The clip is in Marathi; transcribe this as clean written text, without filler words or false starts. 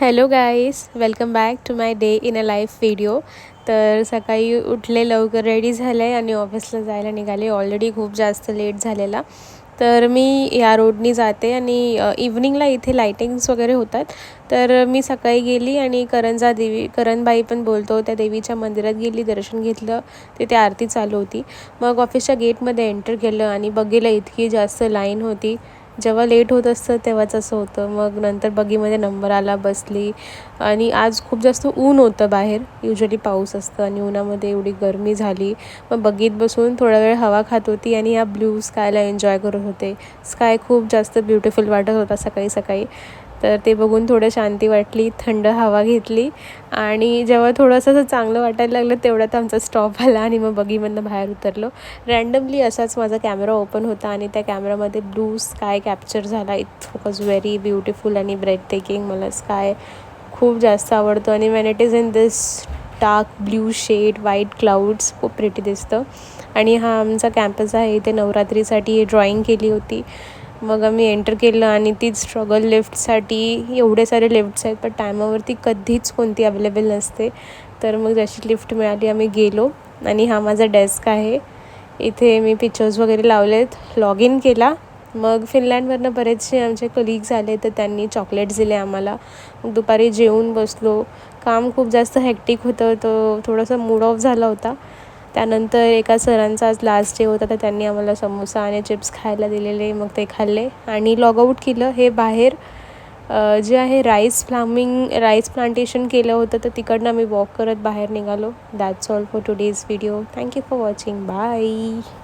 Hello guys, welcome back to my day in a life video. तर सकाळी उठले, लवकर रेडी झाले आणि ऑफिसला जायला निघाले. ऑलरेडी खूप जास्त लेट झालेला. तर मी या रोडनी जाते आणि इव्हनिंगला इथे लाईटिंग्स वगैरे होतात. तर मी सकाळी गेली आणि करणबाई पण बोलतो त्या देवीच्या मंदिरात गेली, दर्शन घेतलं. तिथे आरती चालू होती. मग ऑफिसच्या गेटमध्ये एंटर केलं आणि बघितलं इतकी जास्त लाईन होती. जेव्हा लेट होत असतं तेव्हाच असं होतं. मग नंतर बगीमध्ये नंबर आला, बसली. आणि आज खूप जास्त ऊन होतं बाहेर. युजली पाऊस असतं आणि उन्हामध्ये एवढी गरमी झाली. मग बगीत बसून थोडा वेळ हवा खात होती आणि या ब्ल्यू स्कायला एन्जॉय करत होते. स्काय खूप जास्त ब्युटिफुल वाटत होता सकाळी सकाळी. तर ते बघून थोडं शांती वाटली, थंड हवा घेतली. आणि जेव्हा थोडंसं असं चांगलं वाटायला लागलं तेवढ्यात आमचा स्टॉप आला आणि मग बगीमधनं बाहेर उतरलो. रँडमली असाच माझा कॅमेरा ओपन होता आणि त्या कॅमेरामध्ये ब्लू स्काय कॅप्चर झाला. इट वॉज व्हेरी ब्युटिफुल आणि ब्रेथ टेकिंग. मला स्काय खूप जास्त आवडतो आणि when it is in this dark blue shade, white clouds, खूप प्रिटी दिसतं. आणि हा आमचा कॅम्पस आहे. इथे नवरात्रीसाठी ड्रॉइंग केली होती. मग आम्ही एंटर केलं आणि तीच स्ट्रगल लिफ्टसाठी. एवढे सारे लिफ्ट्स आहेत पण टायमावरती कधीच कोणती अवेलेबल नसते. तर मग जशी लिफ्ट मिळाली आम्ही गेलो. आणि हा माझा डेस्क आहे. इथे मी पिक्चर्स वगैरे लावलेत. लॉग इन केला. मग फिनलँडवरनं बरेचसे आमचे कलिग्स आले तर त्यांनी चॉकलेट्स दिले आम्हाला. मग दुपारी जेवून बसलो. काम खूप जास्त हेक्टिक होतं, तर थोडंसं मूड ऑफ झाला होता. त्यानंतर एका सरांचा आज लास्ट डे होता तर त्यांनी आम्हाला समोसा आणि चिप्स खायला दिलेले. मग ते खाल्ले आणि लॉगआउट केलं. हे बाहेर जे आहे राईस प्लांटेशन केलं होतं, तर तिकडनं आम्ही वॉक करत बाहेर निघालो. That's all for today's video. Thank you for watching. Bye.